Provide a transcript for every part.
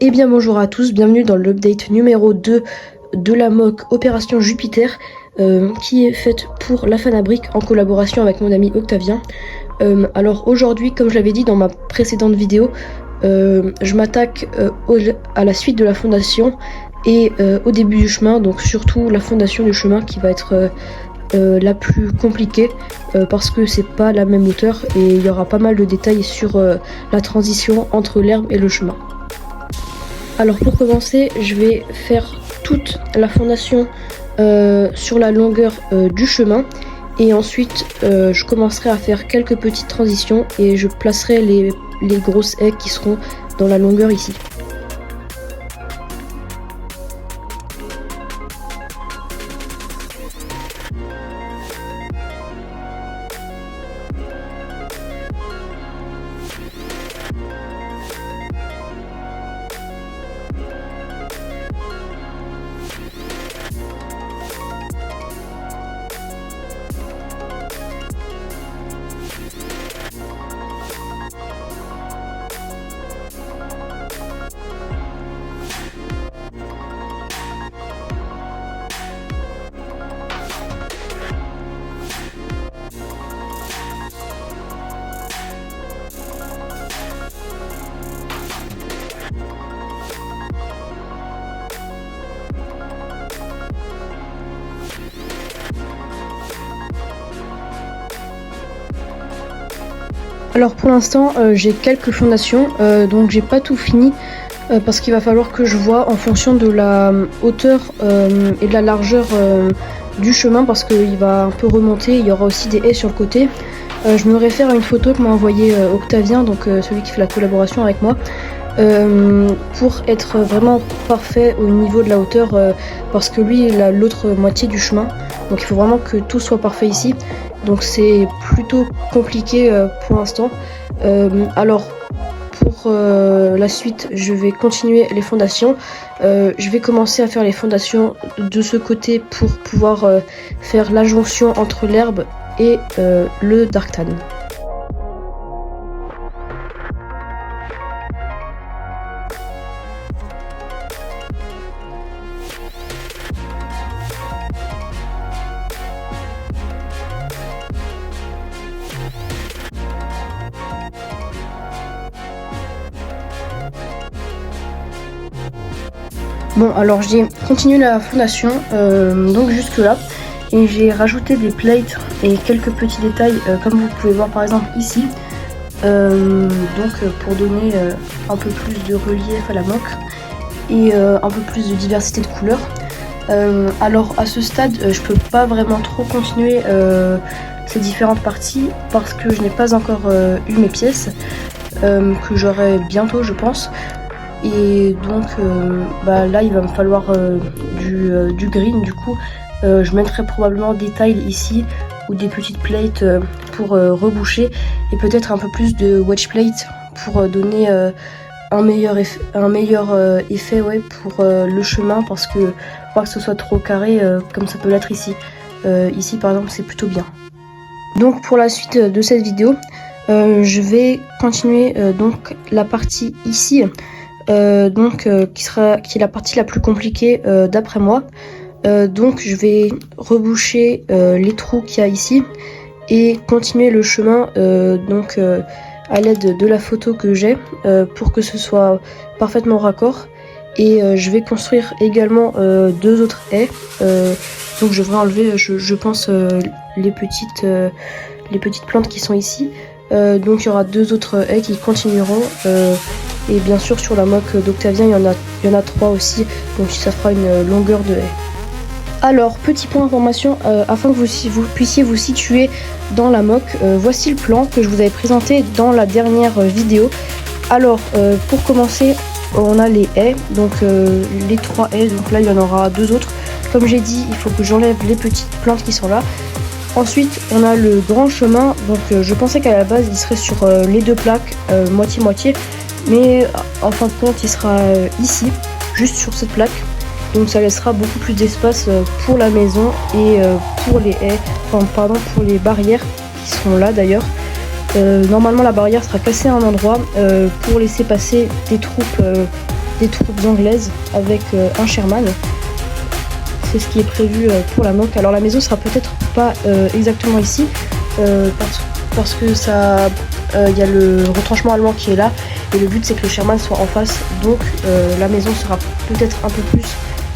Eh bien bonjour à tous, bienvenue dans l'update numéro 2 de la mock Opération Jupiter qui est faite pour la Fanabrique en collaboration avec mon ami Octavien. Alors aujourd'hui, comme je l'avais dit dans ma précédente vidéo, je m'attaque à la suite de la fondation et au début du chemin, donc surtout la fondation du chemin qui va être la plus compliquée parce que c'est pas la même hauteur et il y aura pas mal de détails sur la transition entre l'herbe et le chemin. Alors pour commencer, je vais faire toute la fondation sur la longueur du chemin et ensuite je commencerai à faire quelques petites transitions et je placerai les grosses haies qui seront dans la longueur ici. Alors pour l'instant j'ai quelques fondations, donc j'ai pas tout fini parce qu'il va falloir que je vois en fonction de la hauteur et de la largeur du chemin parce qu'il va un peu remonter, il y aura aussi des haies sur le côté. Je me réfère à une photo que m'a envoyée Octavien, donc celui qui fait la collaboration avec moi, pour être vraiment parfait au niveau de la hauteur parce que lui il a l'autre moitié du chemin, donc il faut vraiment que tout soit parfait ici. Donc c'est plutôt compliqué pour l'instant. Alors pour la suite, je vais continuer les fondations. Je vais commencer à faire les fondations de ce côté pour pouvoir faire la jonction entre l'herbe et le Darktan. Bon, alors j'ai continué la fondation donc jusque là et j'ai rajouté des plates et quelques petits détails comme vous pouvez voir par exemple ici, donc pour donner un peu plus de relief à la mock et un peu plus de diversité de couleurs. Alors à ce stade je peux pas vraiment trop continuer ces différentes parties parce que je n'ai pas encore eu mes pièces que j'aurai bientôt je pense. Et donc là il va me falloir du green, du coup je mettrai probablement des tiles ici ou des petites plates pour reboucher et peut-être un peu plus de wedge plate pour donner un meilleur effet ouais, pour le chemin parce que pas que ce soit trop carré comme ça peut l'être ici. Ici par exemple c'est plutôt bien. Donc pour la suite de cette vidéo je vais continuer donc la partie ici. Qui est la partie la plus compliquée d'après moi. Donc je vais reboucher les trous qu'il y a ici et continuer le chemin à l'aide de la photo que j'ai pour que ce soit parfaitement raccord. Et je vais construire également deux autres haies. Donc je devrais enlever je pense les petites plantes qui sont ici. Donc il y aura deux autres haies qui continueront et bien sûr sur la mock d'Octavien il y en a trois aussi, donc ça fera une longueur de haie. Alors petit point d'information afin que vous puissiez vous situer dans la mock, voici le plan que je vous avais présenté dans la dernière vidéo. Alors pour commencer on a les haies, donc les trois haies, donc là il y en aura deux autres. Comme j'ai dit il faut que j'enlève les petites plantes qui sont là. Ensuite on a le grand chemin, donc je pensais qu'à la base il serait sur les deux plaques moitié-moitié, mais en fin de compte il sera ici, juste sur cette plaque, donc ça laissera beaucoup plus d'espace pour la maison et pour les haies, pour les barrières qui seront là d'ailleurs. Normalement la barrière sera cassée à un endroit pour laisser passer des troupes des troupes anglaises avec un Sherman. C'est ce qui est prévu pour la mock. Alors la maison sera peut-être pas exactement ici parce que ça, y a le retranchement allemand qui est là et le but c'est que le Sherman soit en face, donc la maison sera peut-être un peu plus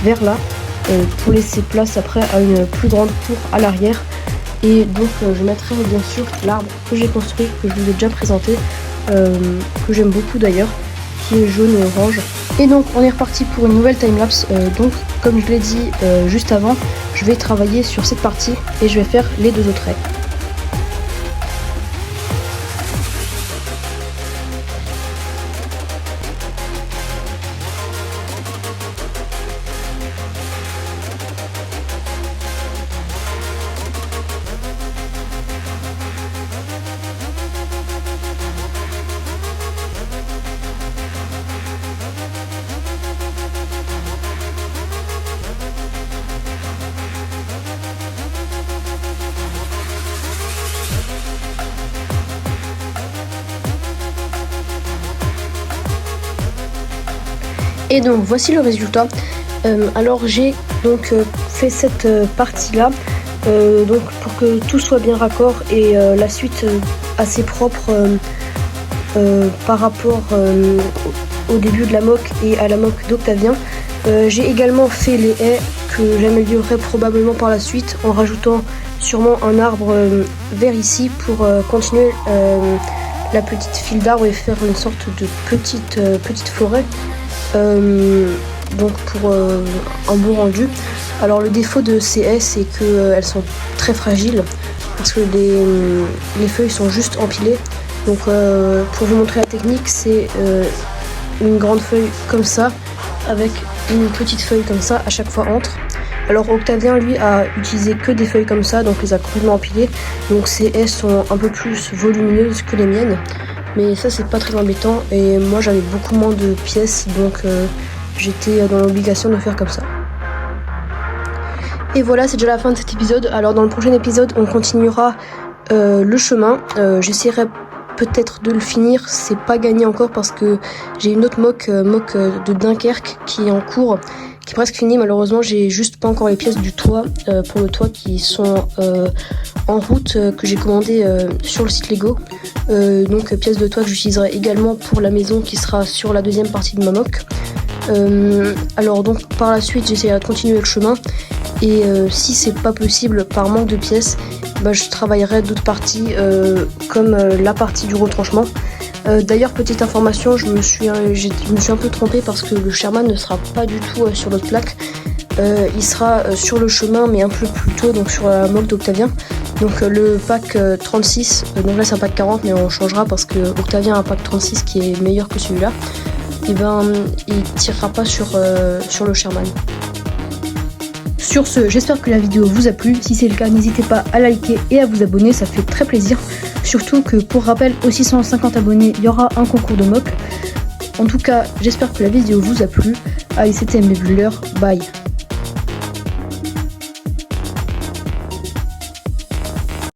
vers là pour laisser place après à une plus grande cour à l'arrière. Et donc je mettrai bien sûr l'arbre que j'ai construit, que je vous ai déjà présenté, que j'aime beaucoup d'ailleurs, qui est jaune et orange. Et donc on est reparti pour une nouvelle timelapse. Donc comme je l'ai dit juste avant, je vais travailler sur cette partie et je vais faire les deux autres raies. Et donc voici le résultat. Alors j'ai donc fait cette partie là donc pour que tout soit bien raccord et la suite assez propre par rapport au début de la mock et à la mock d'Octavien. J'ai également fait les haies que j'améliorerai probablement par la suite en rajoutant sûrement un arbre vers ici pour continuer la petite file d'arbres et faire une sorte de petite forêt. Donc pour un bon rendu. Alors le défaut de ces haies c'est qu'elles sont très fragiles parce que les feuilles sont juste empilées. Donc pour vous montrer la technique, c'est une grande feuille comme ça avec une petite feuille comme ça à chaque fois entre. Alors Octavien lui a utilisé que des feuilles comme ça, donc les a complètement empilées. Donc ces haies sont un peu plus volumineuses que les miennes. Mais ça c'est pas très embêtant et moi j'avais beaucoup moins de pièces donc j'étais dans l'obligation de faire comme ça. Et voilà, c'est déjà la fin de cet épisode. Alors dans le prochain épisode on continuera le chemin. J'essaierai peut-être de le finir, c'est pas gagné encore parce que j'ai une autre mock de Dunkerque qui est en cours, qui est presque finie. Malheureusement j'ai juste pas encore les pièces du toit pour le toit qui sont en route, que j'ai commandé sur le site Lego. Donc pièces de toit que j'utiliserai également pour la maison qui sera sur la deuxième partie de ma mock. Alors donc par la suite j'essaierai de continuer le chemin et si c'est pas possible par manque de pièces, je travaillerai d'autres parties comme la partie du retranchement. D'ailleurs petite information, je me suis un peu trompée parce que le Sherman ne sera pas du tout sur notre plaque. Il sera sur le chemin mais un peu plus tôt, donc sur la mock d'Octavien. Donc le pack 36, donc là c'est un pack 40 mais on changera parce que Octavien a un pack 36 qui est meilleur que celui-là. Et il tirera pas sur le Sherman. Sur ce, j'espère que la vidéo vous a plu. Si c'est le cas, n'hésitez pas à liker et à vous abonner, ça fait très plaisir. Surtout que pour rappel, aux 650 abonnés, il y aura un concours de mock. En tout cas, j'espère que la vidéo vous a plu. Allez, c'était MB Builder, bye.